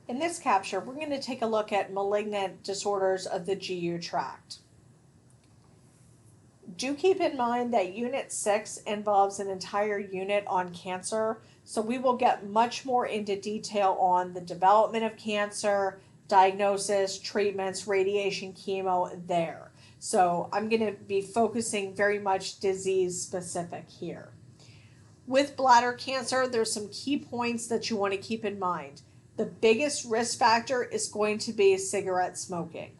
In this capture, we're going to take a look at malignant disorders of the GU tract. Do keep in mind that Unit 6 involves an entire unit on cancer, so we will get much more into detail on the development of cancer, diagnosis, treatments, radiation, chemo there. So I'm going to be focusing very much disease specific here. With bladder cancer, there's some key points that you want to keep in mind. The biggest risk factor is going to be cigarette smoking.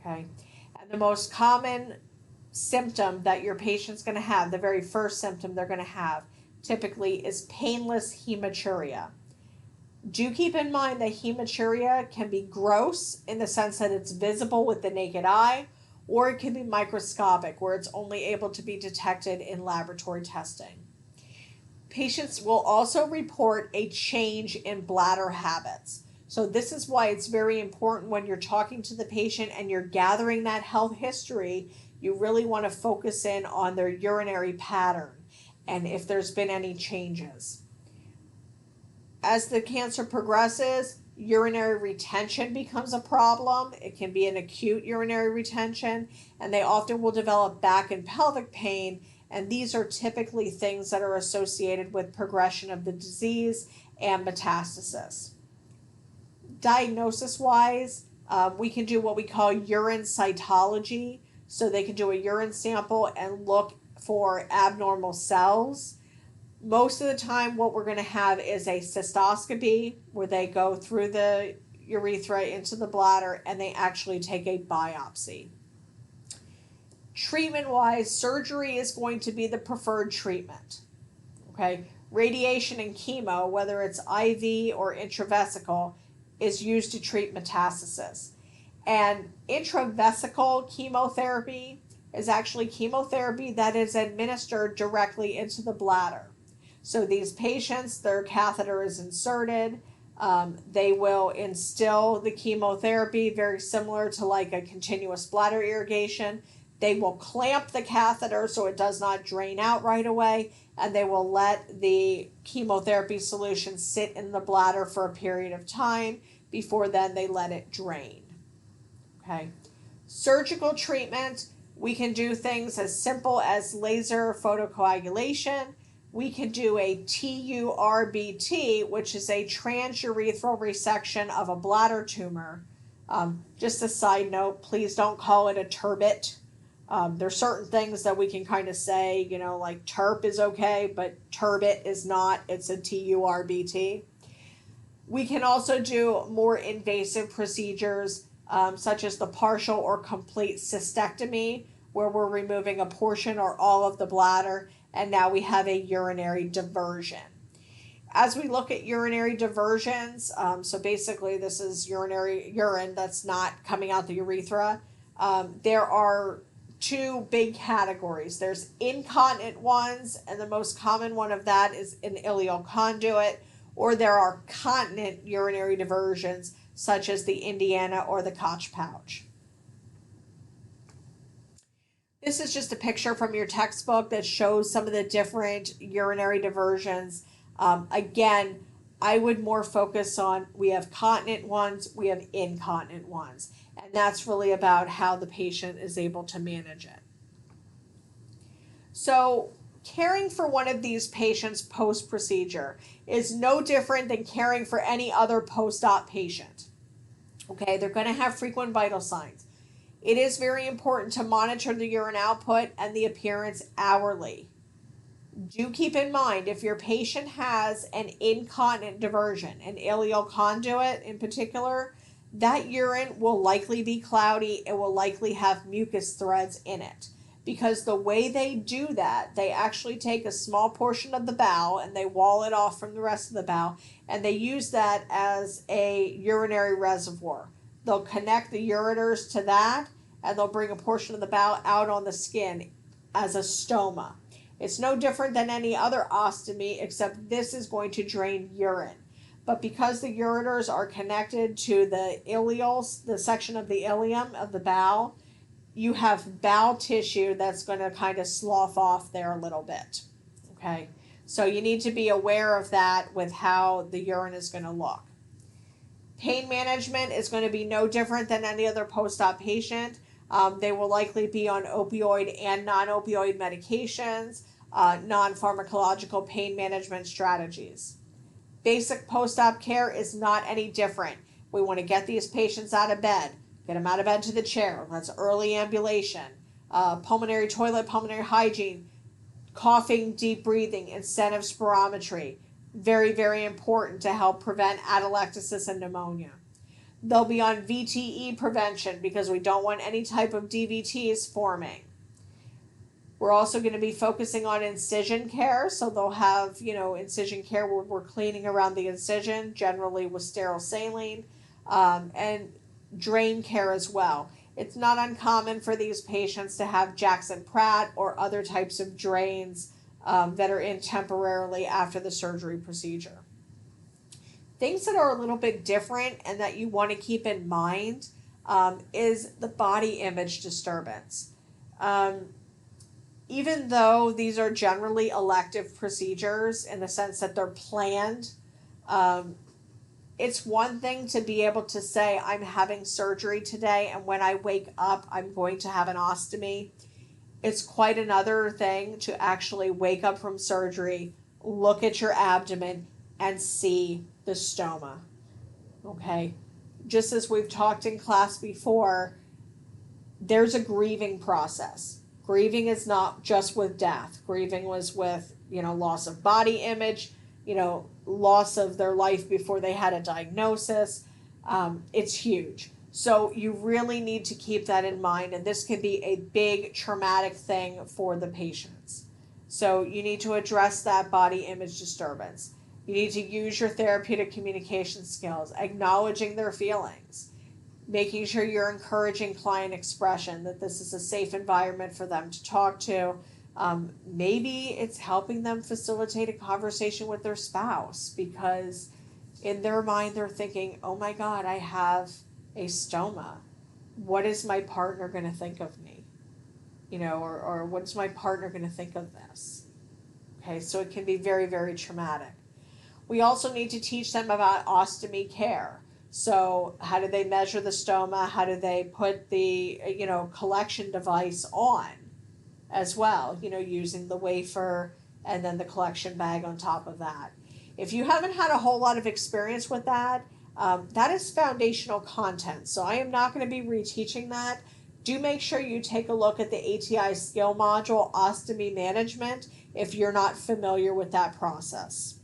Okay. And the most common symptom that your patient's going to have, the very first symptom they're going to have, typically is painless hematuria. Do keep in mind that hematuria can be gross in the sense that it's visible with the naked eye, or it can be microscopic, where it's only able to be detected in laboratory testing. Patients will also report a change in bladder habits. So this is why it's very important when you're talking to the patient and you're gathering that health history, you really want to focus in on their urinary pattern and if there's been any changes. As the cancer progresses, urinary retention becomes a problem. It can be an acute urinary retention, and they often will develop back and pelvic pain, and these are typically things that are associated with progression of the disease and metastasis. Diagnosis-wise, we can do what we call urine cytology, so they can do a urine sample and look for abnormal cells. Most of the time, what we're going to have is a cystoscopy where they go through the urethra into the bladder and they actually take a biopsy. Treatment-wise, surgery is going to be the preferred treatment. Okay, radiation and chemo, whether it's IV or intravesical, is used to treat metastasis. And intravesical chemotherapy is actually chemotherapy that is administered directly into the bladder. So these patients, their catheter is inserted. They will instill the chemotherapy very similar to like a continuous bladder irrigation. They will clamp the catheter so it does not drain out right away, and they will let the chemotherapy solution sit in the bladder for a period of time before then they let it drain. Okay. Surgical treatment, we can do things as simple as laser photocoagulation. We can do a TURBT, which is a transurethral resection of a bladder tumor. Just a side note, please don't call it a turbot. There's certain things that we can kind of say, like TURP is okay, but turbot is not. It's a TURBT. We can also do more invasive procedures, such as the partial or complete cystectomy, where we're removing a portion or all of the bladder, and now we have a urinary diversion. As we look at urinary diversions, so basically this is urine that's not coming out the urethra, there are two big categories. There's incontinent ones, and the most common one of that is an ileal conduit, or there are continent urinary diversions, such as the Indiana or the Koch pouch. This is just a picture from your textbook that shows some of the different urinary diversions. Again, I would more focus on, we have continent ones, we have incontinent ones, and that's really about how the patient is able to manage it. So caring for one of these patients post-procedure is no different than caring for any other post-op patient. Okay, they're going to have frequent vital signs. It is very important to monitor the urine output and the appearance hourly. Do keep in mind, if your patient has an incontinent diversion, an ileal conduit in particular, that urine will likely be cloudy. It will likely have mucus threads in it. Because the way they do that, they actually take a small portion of the bowel and they wall it off from the rest of the bowel, and they use that as a urinary reservoir. They'll connect the ureters to that, and they'll bring a portion of the bowel out on the skin as a stoma. It's no different than any other ostomy, except this is going to drain urine. But because the ureters are connected to the ileals, the section of the ileum of the bowel, you have bowel tissue that's going to kind of slough off there a little bit. Okay, so you need to be aware of that with how the urine is going to look. Pain management is going to be no different than any other post-op patient. They will likely be on opioid and non-opioid medications, non-pharmacological pain management strategies. Basic post-op care is not any different. We want to get these patients out of bed, get them out of bed to the chair. That's early ambulation, pulmonary toilet, pulmonary hygiene, coughing, deep breathing, incentive spirometry. Very, very important to help prevent atelectasis and pneumonia. They'll be on VTE prevention because we don't want any type of DVTs forming. We're also going to be focusing on incision care. So they'll have, incision care where we're cleaning around the incision, generally with sterile saline, and drain care as well. It's not uncommon for these patients to have Jackson Pratt or other types of drains that are in temporarily after the surgery procedure. Things that are a little bit different and that you want to keep in mind is the body image disturbance. Even though these are generally elective procedures in the sense that they're planned, it's one thing to be able to say, I'm having surgery today, and when I wake up, I'm going to have an ostomy. It's quite another thing to actually wake up from surgery, look at your abdomen, and see the stoma. Okay? Just as we've talked in class before, there's a grieving process. Grieving is not just with death. Grieving was with, loss of body image, loss of their life before they had a diagnosis. It's huge. So you really need to keep that in mind, and this can be a big traumatic thing for the patients. So you need to address that body image disturbance. You need to use your therapeutic communication skills, acknowledging their feelings, making sure you're encouraging client expression, that this is a safe environment for them to talk to. Maybe it's helping them facilitate a conversation with their spouse because in their mind they're thinking, oh my God, I have a stoma. What is my partner going to think of me? Or what's my partner going to think of this? Okay, so it can be very, very traumatic. We also need to teach them about ostomy care. So how do they measure the stoma? How do they put the, collection device on as well, using the wafer and then the collection bag on top of that. If you haven't had a whole lot of experience with that, that is foundational content. So I am not going to be reteaching that. Do make sure you take a look at the ATI skill module, ostomy management, if you're not familiar with that process.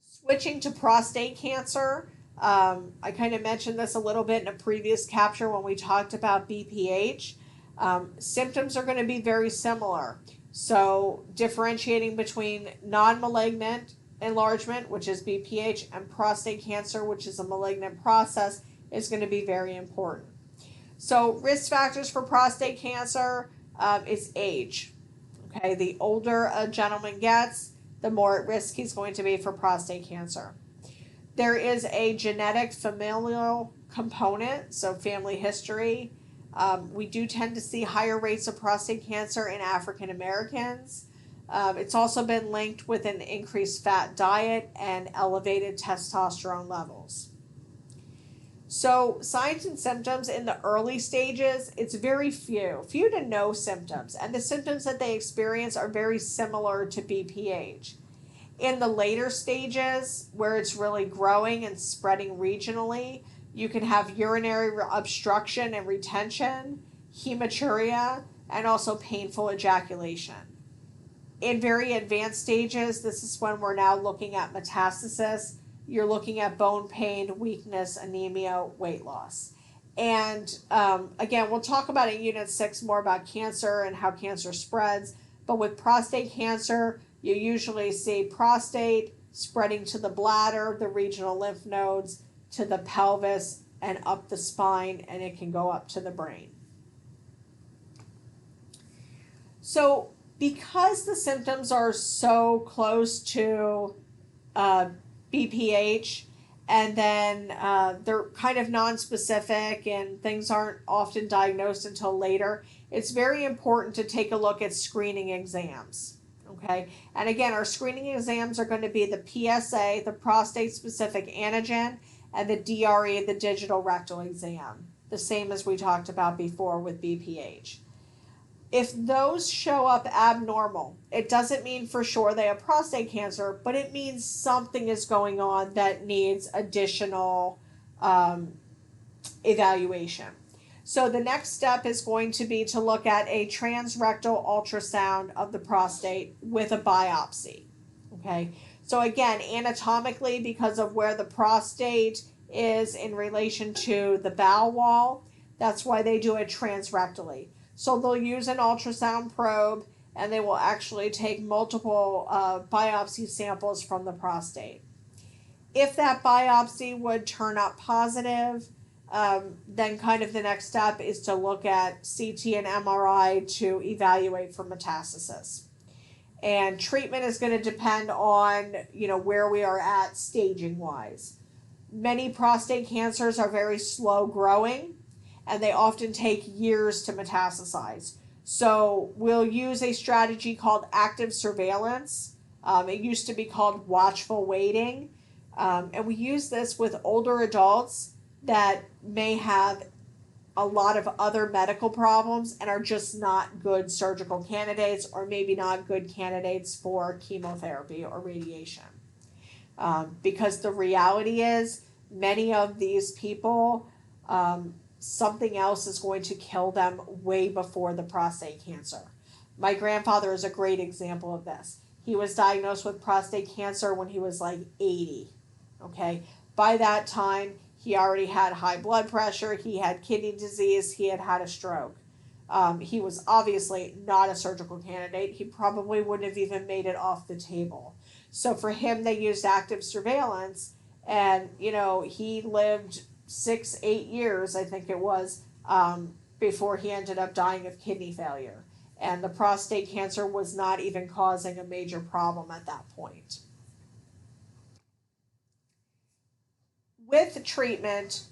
Switching to prostate cancer, I kind of mentioned this a little bit in a previous capture when we talked about BPH. Symptoms are going to be very similar. So differentiating between non-malignant enlargement, which is BPH, and prostate cancer, which is a malignant process, is going to be very important. So risk factors for prostate cancer is age. Okay, the older a gentleman gets, the more at risk he's going to be for prostate cancer. There is a genetic familial component, so family history. We do tend to see higher rates of prostate cancer in African Americans. It's also been linked with an increased fat diet and elevated testosterone levels. So signs and symptoms in the early stages, it's very few to no symptoms. And the symptoms that they experience are very similar to BPH. In the later stages, where it's really growing and spreading regionally, you can have urinary obstruction and retention, hematuria, and also painful ejaculation. In very advanced stages, this is when we're now looking at metastasis. You're looking at bone pain, weakness, anemia, weight loss. And again, we'll talk about in Unit 6 more about cancer and how cancer spreads. But with prostate cancer, you usually see prostate spreading to the bladder, the regional lymph nodes, to the pelvis, and up the spine, and it can go up to the brain. So because the symptoms are so close to BPH, and then they're kind of nonspecific and things aren't often diagnosed until later, it's very important to take a look at screening exams. Okay, and again, our screening exams are going to be the PSA, the prostate specific antigen, and the DRE, the digital rectal exam, the same as we talked about before with BPH. If those show up abnormal, it doesn't mean for sure they have prostate cancer, but it means something is going on that needs additional evaluation. So the next step is going to be to look at a transrectal ultrasound of the prostate with a biopsy. Okay, so again, anatomically, because of where the prostate is in relation to the bowel wall, that's why they do it transrectally. So they'll use an ultrasound probe and they will actually take multiple biopsy samples from the prostate. If that biopsy would turn up positive, then kind of the next step is to look at CT and MRI to evaluate for metastasis. And treatment is going to depend on, where we are at staging wise. Many prostate cancers are very slow growing and they often take years to metastasize. So we'll use a strategy called active surveillance. It used to be called watchful waiting. And we use this with older adults that may have a lot of other medical problems and are just not good surgical candidates, or maybe not good candidates for chemotherapy or radiation. Because the reality is, many of these people, something else is going to kill them way before the prostate cancer. My grandfather is a great example of this. He was diagnosed with prostate cancer when he was like 80. Okay, by that time, he already had high blood pressure, he had kidney disease, he had had a stroke. He was obviously not a surgical candidate. He probably wouldn't have even made it off the table. So for him, they used active surveillance, and he lived 6-8 years, I think it was, before he ended up dying of kidney failure. And the prostate cancer was not even causing a major problem at that point. With treatment,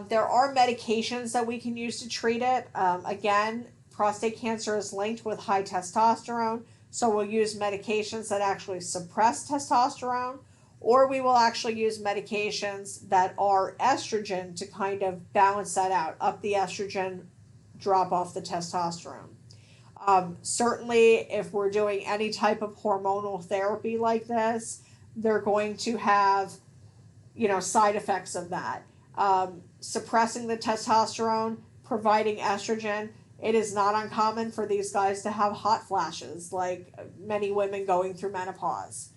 there are medications that we can use to treat it. Again, prostate cancer is linked with high testosterone, so we'll use medications that actually suppress testosterone, or we will actually use medications that are estrogen to kind of balance that out, up the estrogen, drop off the testosterone. Certainly, if we're doing any type of hormonal therapy like this, they're going to have side effects of that. Suppressing the testosterone, providing estrogen, it is not uncommon for these guys to have hot flashes, like many women going through menopause.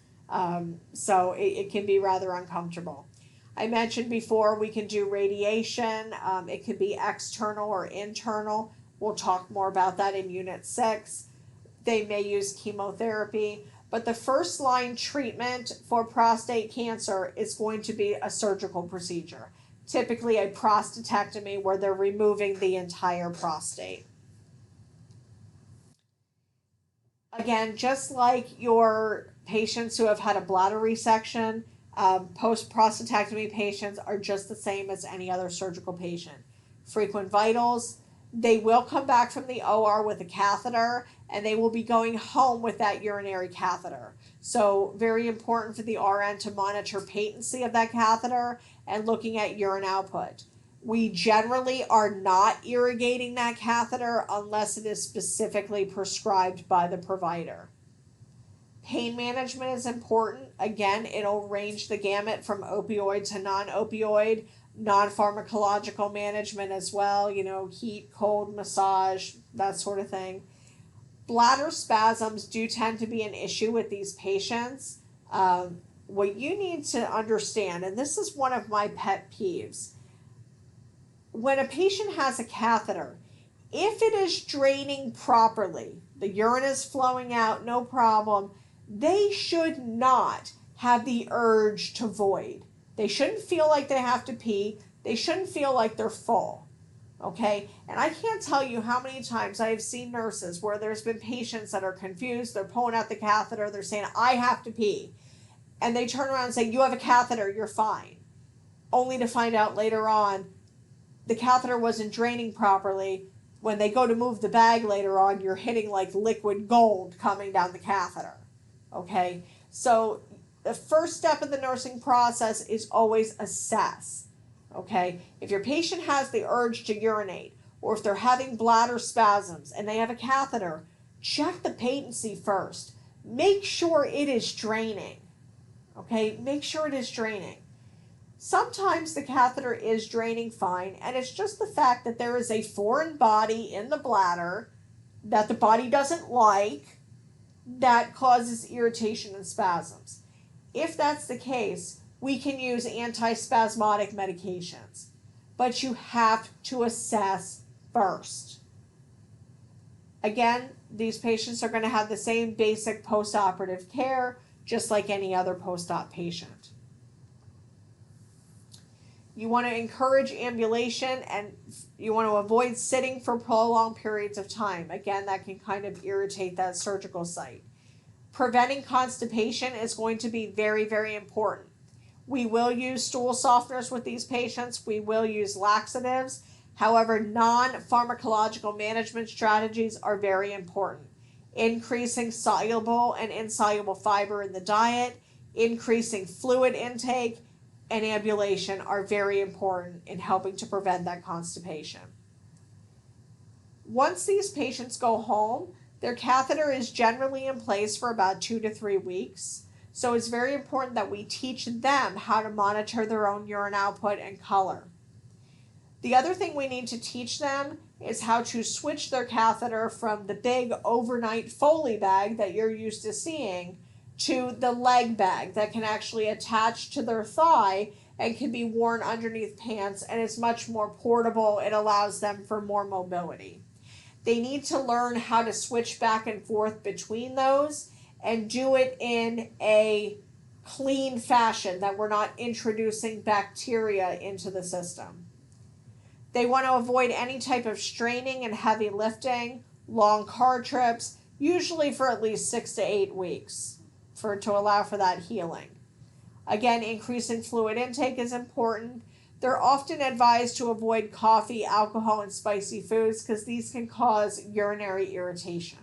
So it can be rather uncomfortable. I mentioned before we can do radiation. It could be external or internal. We'll talk more about that in Unit 6. They may use chemotherapy. But the first line treatment for prostate cancer is going to be a surgical procedure, typically a prostatectomy where they're removing the entire prostate. Again, just like your patients who have had a bladder resection, post-prostatectomy patients are just the same as any other surgical patient. Frequent vitals, they will come back from the OR with a catheter, and they will be going home with that urinary catheter. So very important for the RN to monitor patency of that catheter and looking at urine output. We generally are not irrigating that catheter unless it is specifically prescribed by the provider. Pain management is important. Again, it'll range the gamut from opioid to non-opioid, non-pharmacological management as well, heat, cold, massage, that sort of thing. Bladder spasms do tend to be an issue with these patients. What you need to understand, and this is one of my pet peeves, when a patient has a catheter, if it is draining properly, the urine is flowing out, no problem, they should not have the urge to void. They shouldn't feel like they have to pee. They shouldn't feel like they're full. Okay? And I can't tell you how many times I have seen nurses where there's been patients that are confused. They're pulling out the catheter. They're saying, I have to pee. And they turn around and say, you have a catheter. You're fine. Only to find out later on the catheter wasn't draining properly. When they go to move the bag later on, you're hitting like liquid gold coming down the catheter. Okay, so the first step of the nursing process is always assess. Okay, if your patient has the urge to urinate, or if they're having bladder spasms and they have a catheter, check the patency first. Make sure it is draining. Okay, make sure it is draining. Sometimes the catheter is draining fine, and it's just the fact that there is a foreign body in the bladder that the body doesn't like that causes irritation and spasms. If that's the case, we can use antispasmodic medications, but you have to assess first. Again, these patients are going to have the same basic postoperative care just like any other post-op patient. You want to encourage ambulation, and you want to avoid sitting for prolonged periods of time. Again, that can kind of irritate that surgical site. Preventing constipation is going to be very, very important. We will use stool softeners with these patients. We will use laxatives. However, non-pharmacological management strategies are very important. Increasing soluble and insoluble fiber in the diet, increasing fluid intake, and ambulation are very important in helping to prevent that constipation. Once these patients go home, their catheter is generally in place for about 2 to 3 weeks. So it's very important that we teach them how to monitor their own urine output and color. The other thing we need to teach them is how to switch their catheter from the big overnight Foley bag that you're used to seeing to the leg bag that can actually attach to their thigh and can be worn underneath pants, and is much more portable. It allows them for more mobility. They need to learn how to switch back and forth between those and do it in a clean fashion, that we're not introducing bacteria into the system. They want to avoid any type of straining and heavy lifting, long car trips, usually for at least 6 to 8 weeks to allow for that healing. Again, increasing fluid intake is important. They're often advised to avoid coffee, alcohol, and spicy foods because these can cause urinary irritation.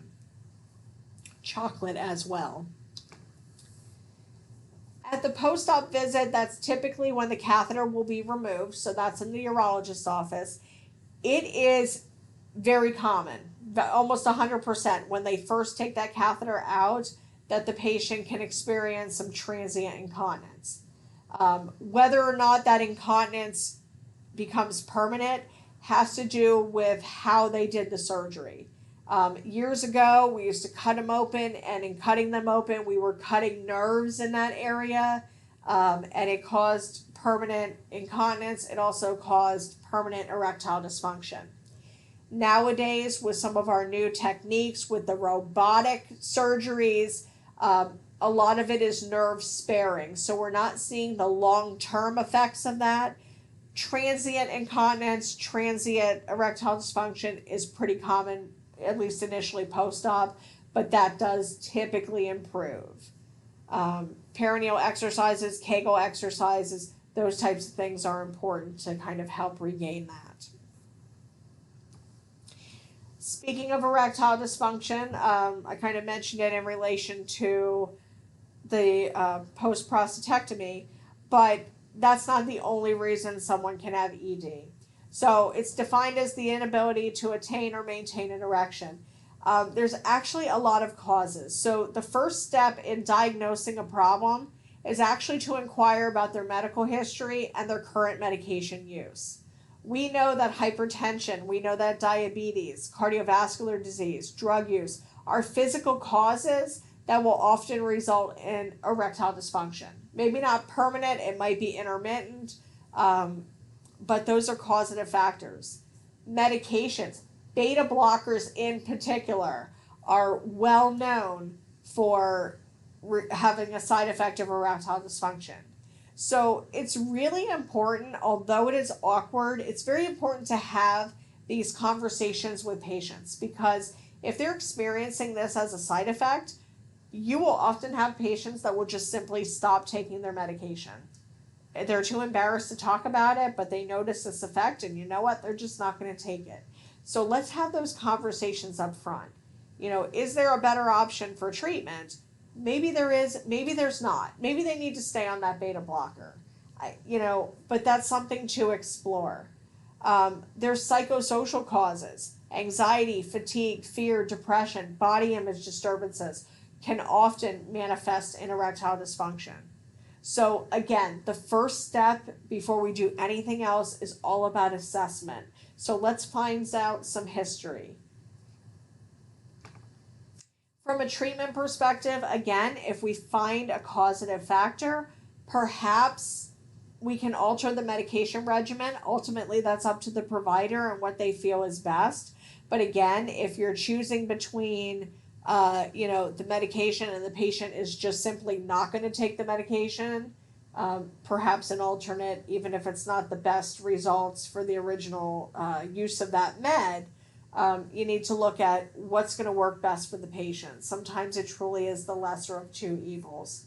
Chocolate as well. At the post-op visit, that's typically when the catheter will be removed, so that's in the urologist's office. It is very common, almost 100%, when they first take that catheter out, that the patient can experience some transient incontinence. Whether or not that incontinence becomes permanent has to do with how they did the surgery. Years ago, we used to cut them open, and in cutting them open, we were cutting nerves in that area, and it caused permanent incontinence. It also caused permanent erectile dysfunction. Nowadays, with some of our new techniques, with the robotic surgeries, a lot of it is nerve sparing, so we're not seeing the long-term effects of that. Transient incontinence, transient erectile dysfunction is pretty common, at least initially post-op, but that does typically improve. Perineal exercises, Kegel exercises, those types of things are important to kind of help regain that. Speaking of erectile dysfunction, I kind of mentioned it in relation to the post-prostatectomy, but that's not the only reason someone can have ED. So it's defined as the inability to attain or maintain an erection. There's actually a lot of causes. So the first step in diagnosing a problem is actually to inquire about their medical history and their current medication use. We know that hypertension, we know that diabetes, cardiovascular disease, drug use are physical causes that will often result in erectile dysfunction. Maybe not permanent, it might be intermittent, but those are causative factors. Medications, beta blockers in particular, are well known for having a side effect of erectile dysfunction. So it's really important, although it is awkward, it's very important to have these conversations with patients, because if they're experiencing this as a side effect, you will often have patients that will just simply stop taking their medication. They're too embarrassed to talk about it, but they notice this effect, and you know what? They're just not going to take it. So let's have those conversations up front. Is there a better option for treatment? Maybe there is, maybe there's not. Maybe they need to stay on that beta blocker. But that's something to explore. There's psychosocial causes. Anxiety, fatigue, fear, depression, body image disturbances can often manifest in erectile dysfunction. So again, the first step before we do anything else is all about assessment. So let's find out some history. From a treatment perspective, again, if we find a causative factor, perhaps we can alter the medication regimen. Ultimately, that's up to the provider and what they feel is best. But again, if you're choosing between the medication and the patient is just simply not going to take the medication, perhaps an alternate, even if it's not the best results for the original use of that med, you need to look at what's going to work best for the patient. Sometimes it truly is the lesser of two evils.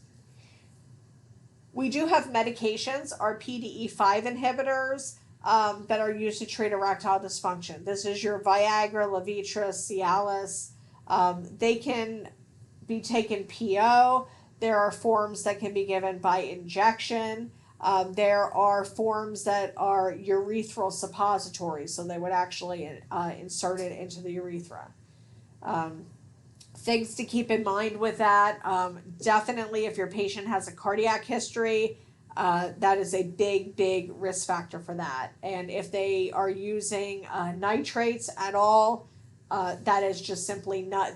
We do have medications, our PDE5 inhibitors, that are used to treat erectile dysfunction. This is your Viagra, Levitra, Cialis. They can be taken PO. There are forms that can be given by injection. There are forms that are urethral suppositories, so they would actually insert it into the urethra. Things to keep in mind with that, definitely if your patient has a cardiac history, that is a big risk factor for that. And if they are using nitrates at all, that is just simply not,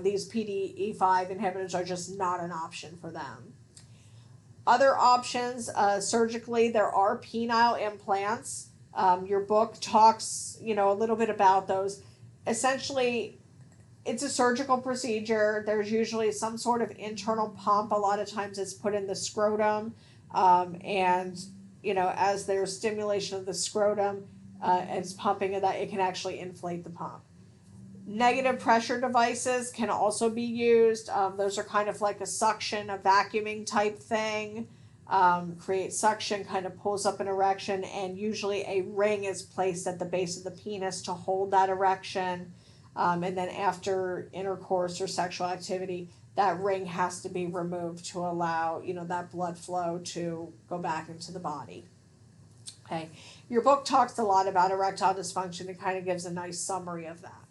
these PDE5 inhibitors are just not an option for them. Other options, surgically, there are penile implants. Your book talks, a little bit about those. Essentially, it's a surgical procedure. There's usually some sort of internal pump. A lot of times it's put in the scrotum. And as there's stimulation of the scrotum, it's pumping of that, it can actually inflate the pump. Negative pressure devices can also be used. Those are kind of like a suction, a vacuuming type thing. Creates suction, kind of pulls up an erection, and usually a ring is placed at the base of the penis to hold that erection. And then after intercourse or sexual activity, that ring has to be removed to allow, that blood flow to go back into the body. Okay. Your book talks a lot about erectile dysfunction. It kind of gives a nice summary of that.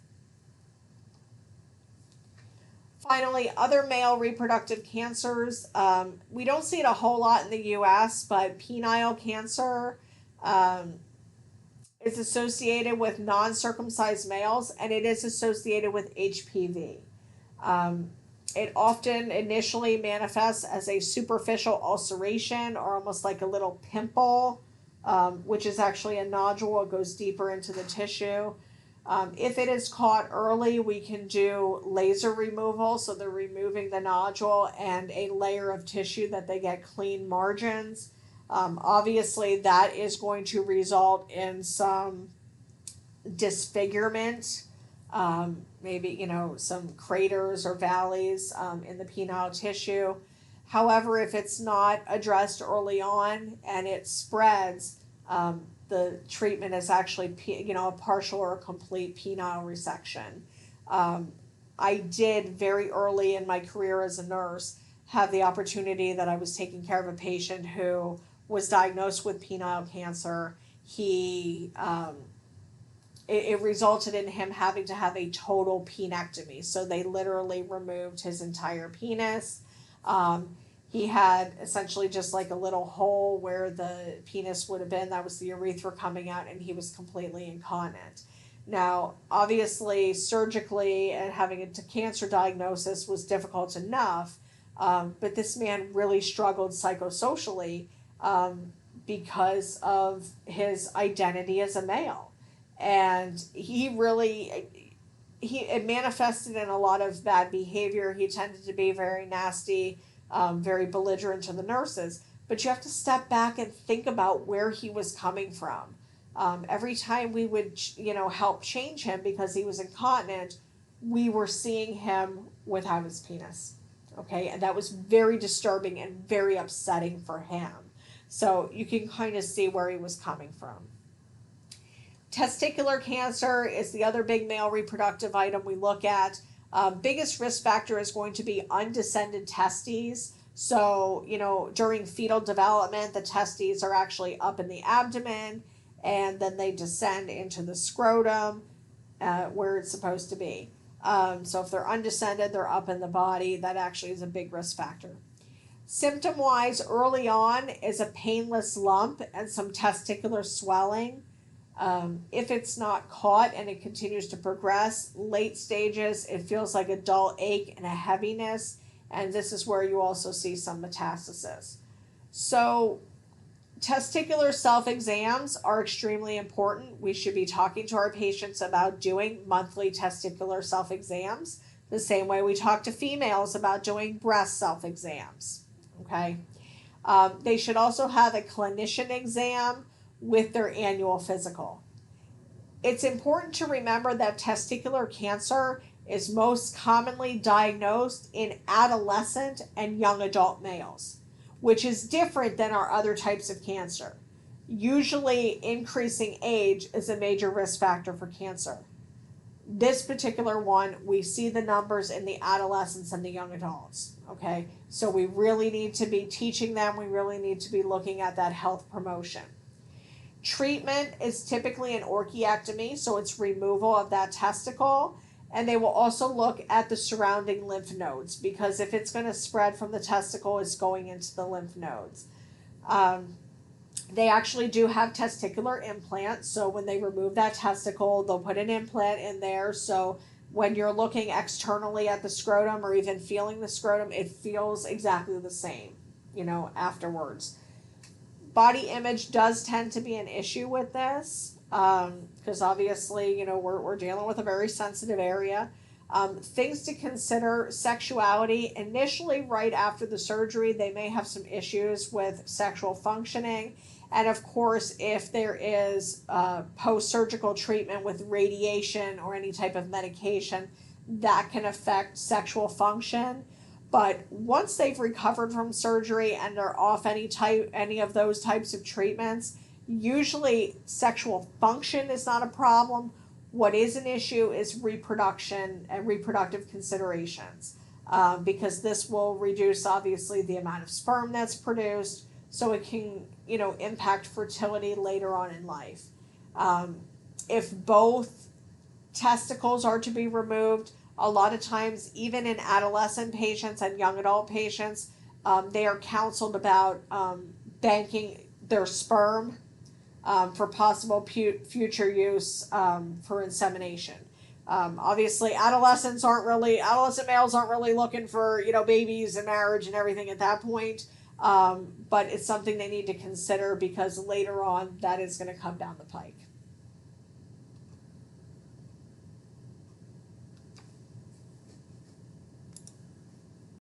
Finally, other male reproductive cancers. We don't see it a whole lot in the U.S., but penile cancer is associated with non-circumcised males, and it is associated with HPV. It often initially manifests as a superficial ulceration or almost like a little pimple, which is actually a nodule. It goes deeper into the tissue. If it is caught early, we can do laser removal, so they're removing the nodule and a layer of tissue that they get clean margins. Obviously, that is going to result in some disfigurement, maybe, some craters or valleys in the penile tissue. However, if it's not addressed early on and it spreads, the treatment is actually, a partial or a complete penile resection. I did very early in my career as a nurse have the opportunity that I was taking care of a patient who was diagnosed with penile cancer. It resulted in him having to have a total penectomy. So they literally removed his entire penis. He had essentially just like a little hole where the penis would have been. That was the urethra coming out, and he was completely incontinent. Now, obviously, surgically and having a cancer diagnosis was difficult enough, but this man really struggled psychosocially because of his identity as a male. And it manifested in a lot of bad behavior. He tended to be very nasty, very belligerent to the nurses. But you have to step back and think about where he was coming from. Every time we would, help change him because he was incontinent, we were seeing him without his penis. Okay, and that was very disturbing and very upsetting for him. So you can kind of see where he was coming from. Testicular cancer is the other big male reproductive item we look at. Biggest risk factor is going to be undescended testes. So, during fetal development, the testes are actually up in the abdomen and then they descend into the scrotum where it's supposed to be. So, if they're undescended, they're up in the body. That actually is a big risk factor. Symptom wise, early on is a painless lump and some testicular swelling. If it's not caught and it continues to progress, late stages, it feels like a dull ache and a heaviness, and this is where you also see some metastasis. So, testicular self-exams are extremely important. We should be talking to our patients about doing monthly testicular self-exams, the same way we talk to females about doing breast self-exams. Okay. They should also have a clinician exam with their annual physical. It's important to remember that testicular cancer is most commonly diagnosed in adolescent and young adult males, which is different than our other types of cancer. Usually, increasing age is a major risk factor for cancer. This particular one, we see the numbers in the adolescents and the young adults. Okay, so we really need to be teaching them, we really need to be looking at that health promotion. Treatment is typically an orchiectomy, so it's removal of that testicle, and they will also look at the surrounding lymph nodes because if it's going to spread from the testicle, it's going into the lymph nodes. They actually do have testicular implants, so when they remove that testicle, they'll put an implant in there, so when you're looking externally at the scrotum or even feeling the scrotum, it feels exactly the same, afterwards. Body image does tend to be an issue with this because obviously, we're dealing with a very sensitive area. Things to consider: sexuality. Initially, right after the surgery, they may have some issues with sexual functioning. And of course, if there is post-surgical treatment with radiation or any type of medication, that can affect sexual function. But once they've recovered from surgery and are off any of those types of treatments, usually sexual function is not a problem. What is an issue is reproduction and reproductive considerations, because this will reduce obviously the amount of sperm that's produced, so it can impact fertility later on in life. If both testicles are to be removed, a lot of times, even in adolescent patients and young adult patients, they are counseled about banking their sperm for possible future use for insemination. Obviously, adolescent males aren't really looking for babies and marriage and everything at that point, but it's something they need to consider because later on that is going to come down the pike.